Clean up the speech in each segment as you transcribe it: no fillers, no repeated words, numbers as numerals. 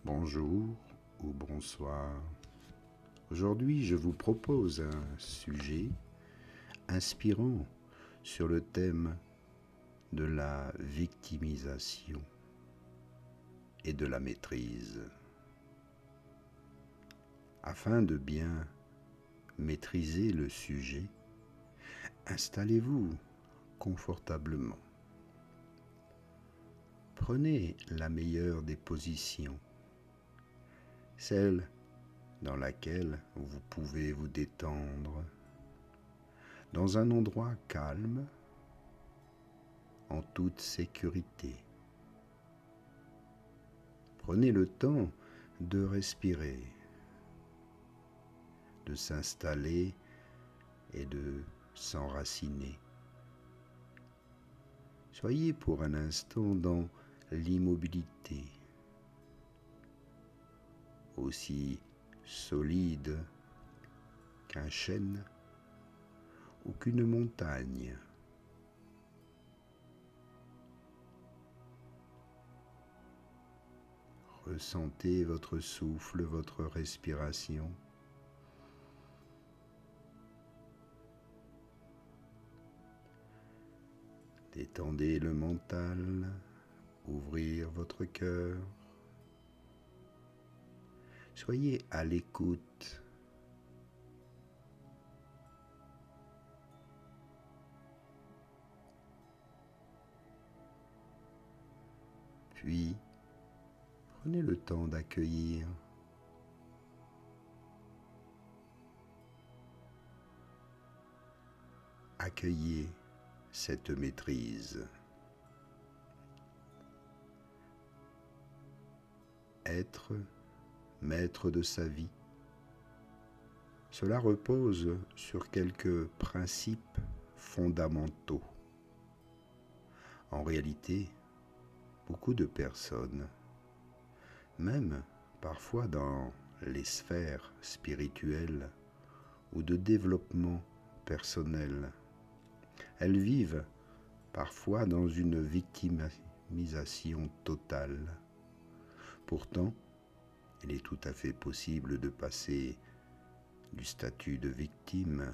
Bonjour ou bonsoir. Aujourd'hui, je vous propose un sujet inspirant sur le thème de la victimisation et de la maîtrise. Afin de bien maîtriser le sujet, installez-vous confortablement. Prenez la meilleure des positions, celle dans laquelle vous pouvez vous détendre, dans un endroit calme, en toute sécurité. Prenez le temps de respirer, de s'installer et de s'enraciner. Soyez pour un instant dans l'immobilité, aussi solide qu'un chêne ou qu'une montagne. Ressentez votre souffle, votre respiration. Détendez le mental, ouvrir votre cœur. Soyez à l'écoute. Puis, prenez le temps d'accueillir. Accueillez cette maîtrise. Être maître de sa vie. Cela repose sur quelques principes fondamentaux. En réalité, beaucoup de personnes, même parfois dans les sphères spirituelles ou de développement personnel, elles vivent parfois dans une victimisation totale. Pourtant, il est tout à fait possible de passer du statut de victime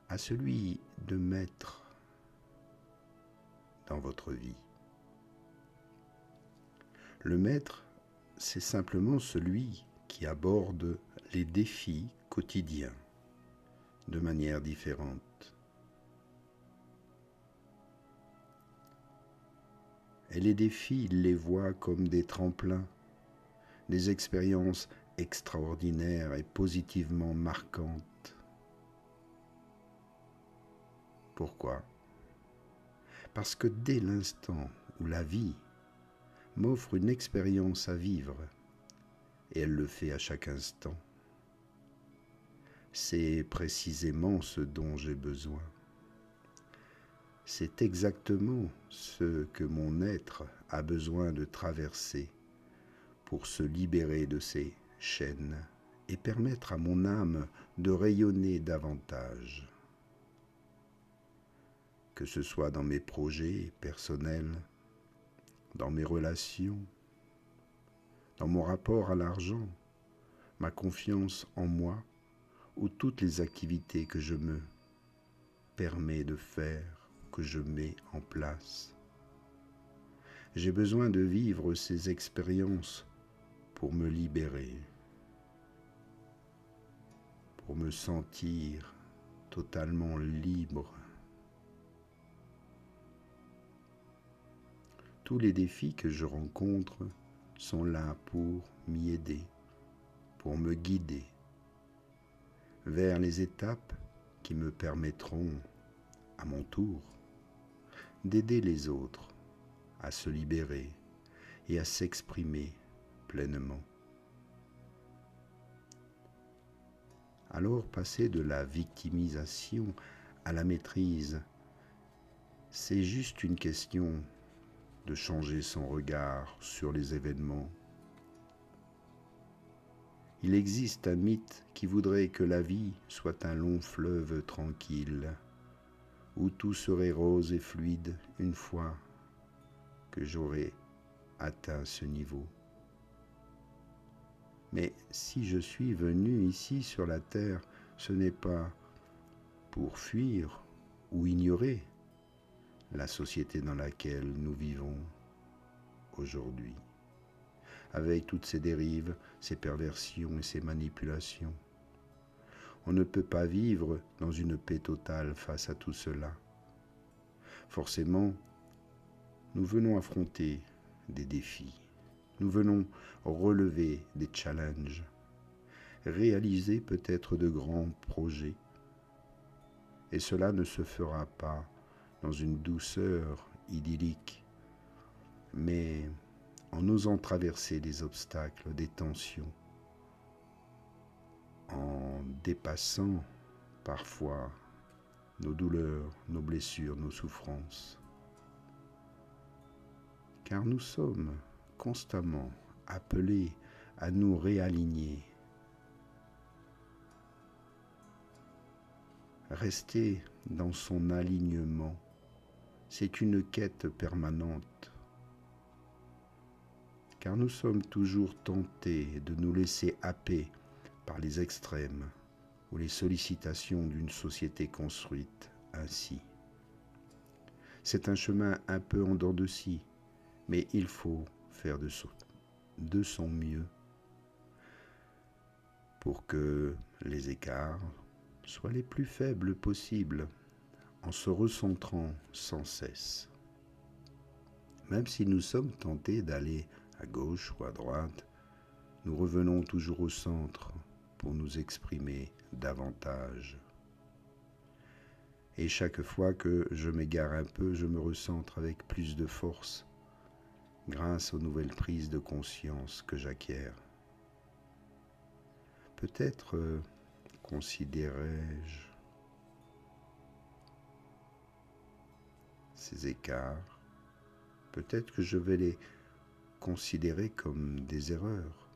à celui de maître dans votre vie. Le maître, c'est simplement celui qui aborde les défis quotidiens de manière différente. Et les défis, il les voit comme des tremplins, des expériences extraordinaires et positivement marquantes. Pourquoi ? Parce que dès l'instant où la vie m'offre une expérience à vivre, et elle le fait à chaque instant, c'est précisément ce dont j'ai besoin. C'est exactement ce que mon être a besoin de traverser pour se libérer de ces chaînes et permettre à mon âme de rayonner davantage. Que ce soit dans mes projets personnels, dans mes relations, dans mon rapport à l'argent, ma confiance en moi ou toutes les activités que je me permets de faire, que je mets en place. J'ai besoin de vivre ces expériences pour me libérer, pour me sentir totalement libre. Tous les défis que je rencontre sont là pour m'y aider, pour me guider vers les étapes qui me permettront, à mon tour, d'aider les autres à se libérer et à s'exprimer pleinement. Alors passer de la victimisation à la maîtrise, c'est juste une question de changer son regard sur les événements. Il existe un mythe qui voudrait que la vie soit un long fleuve tranquille, où tout serait rose et fluide une fois que j'aurai atteint ce niveau. Mais si je suis venu ici sur la terre, ce n'est pas pour fuir ou ignorer la société dans laquelle nous vivons aujourd'hui, avec toutes ses dérives, ses perversions et ses manipulations. On ne peut pas vivre dans une paix totale face à tout cela. Forcément, nous venons affronter des défis. Nous venons relever des challenges, réaliser peut-être de grands projets. Et cela ne se fera pas dans une douceur idyllique, mais en osant traverser des obstacles, des tensions, en dépassant parfois nos douleurs, nos blessures, nos souffrances. Car nous sommes constamment appelés à nous réaligner. Rester dans son alignement, c'est une quête permanente. Car nous sommes toujours tentés de nous laisser happer par les extrêmes ou les sollicitations d'une société construite ainsi. C'est un chemin un peu en dents de scie, mais il faut faire de son mieux pour que les écarts soient les plus faibles possibles en se recentrant sans cesse. Même si nous sommes tentés d'aller à gauche ou à droite, nous revenons toujours au centre pour nous exprimer davantage. Et chaque fois que je m'égare un peu, je me recentre avec plus de force grâce aux nouvelles prises de conscience que j'acquiers. Peut-être considérerai-je ces écarts, peut-être que je vais les considérer comme des erreurs,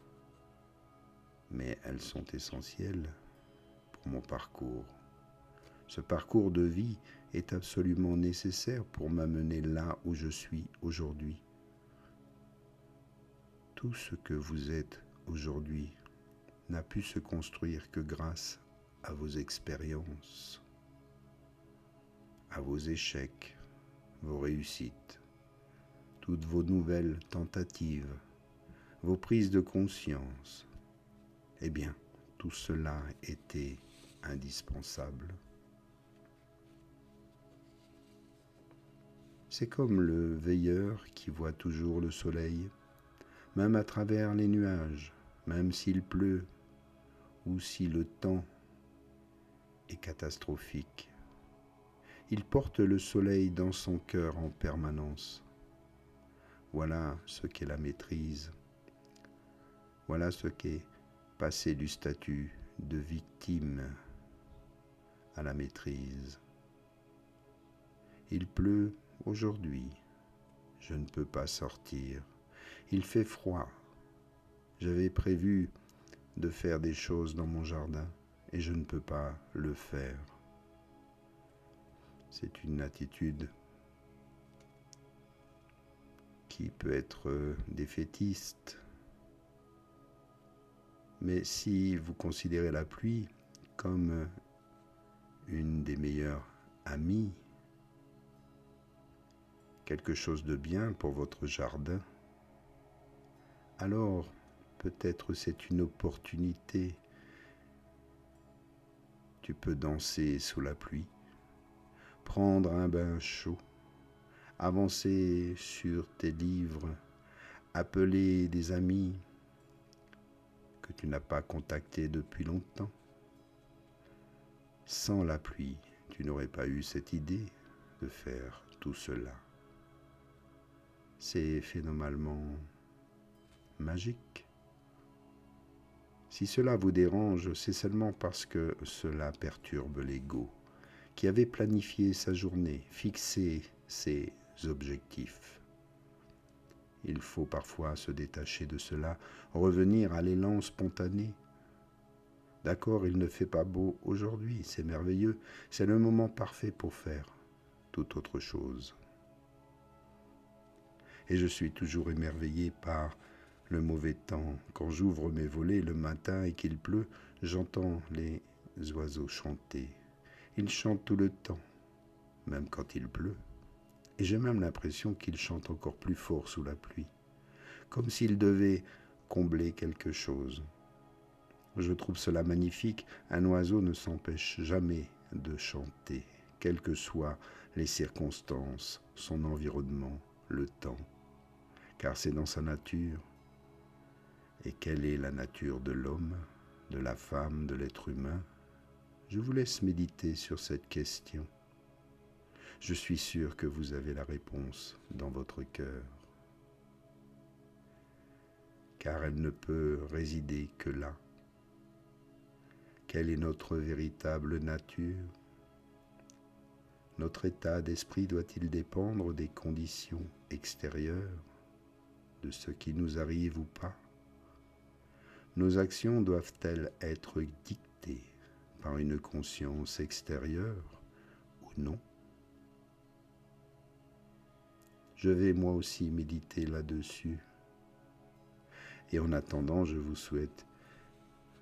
mais elles sont essentielles pour mon parcours. Ce parcours de vie est absolument nécessaire pour m'amener là où je suis aujourd'hui. Tout ce que vous êtes aujourd'hui n'a pu se construire que grâce à vos expériences, à vos échecs, vos réussites, toutes vos nouvelles tentatives, vos prises de conscience. Eh bien, tout cela était indispensable. C'est comme le veilleur qui voit toujours le soleil, même à travers les nuages, même s'il pleut ou si le temps est catastrophique. Il porte le soleil dans son cœur en permanence. Voilà ce qu'est la maîtrise. Voilà ce qu'est passer du statut de victime à la maîtrise. Il pleut aujourd'hui. Je ne peux pas sortir. Il fait froid. J'avais prévu de faire des choses dans mon jardin et je ne peux pas le faire. C'est une attitude qui peut être défaitiste. Mais si vous considérez la pluie comme une des meilleures amies, quelque chose de bien pour votre jardin, alors peut-être c'est une opportunité. Tu peux danser sous la pluie, prendre un bain chaud, avancer sur tes livres, appeler des amis que tu n'as pas contactés depuis longtemps. Sans la pluie, tu n'aurais pas eu cette idée de faire tout cela. C'est phénoménalement magique. Si cela vous dérange, c'est seulement parce que cela perturbe l'ego, qui avait planifié sa journée, fixé ses objectifs. Il faut parfois se détacher de cela, revenir à l'élan spontané. D'accord, il ne fait pas beau aujourd'hui, c'est merveilleux, c'est le moment parfait pour faire toute autre chose. Et je suis toujours émerveillé par le mauvais temps. Quand j'ouvre mes volets le matin et qu'il pleut, j'entends les oiseaux chanter. Ils chantent tout le temps, même quand il pleut. Et j'ai même l'impression qu'ils chantent encore plus fort sous la pluie, comme s'ils devaient combler quelque chose. Je trouve cela magnifique. Un oiseau ne s'empêche jamais de chanter, quelles que soient les circonstances, son environnement, le temps, car c'est dans sa nature. Et quelle est la nature de l'homme, de la femme, de l'être humain? Je vous laisse méditer sur cette question. Je suis sûr que vous avez la réponse dans votre cœur, car elle ne peut résider que là. Quelle est notre véritable nature? Notre état d'esprit doit-il dépendre des conditions extérieures, de ce qui nous arrive ou pas? Nos actions doivent-elles être dictées par une conscience extérieure ou non? Je vais moi aussi méditer là-dessus. Et en attendant, je vous souhaite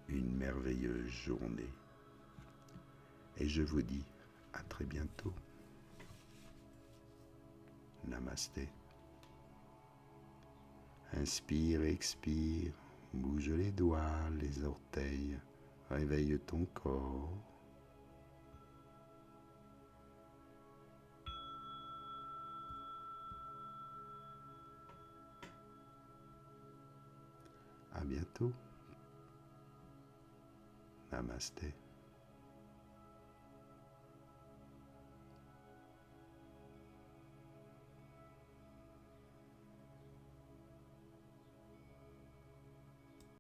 une merveilleuse journée. Et je vous dis à très bientôt. Namasté. Inspire, expire, bouge les doigts, les orteils, réveille ton corps. À bientôt. Namasté.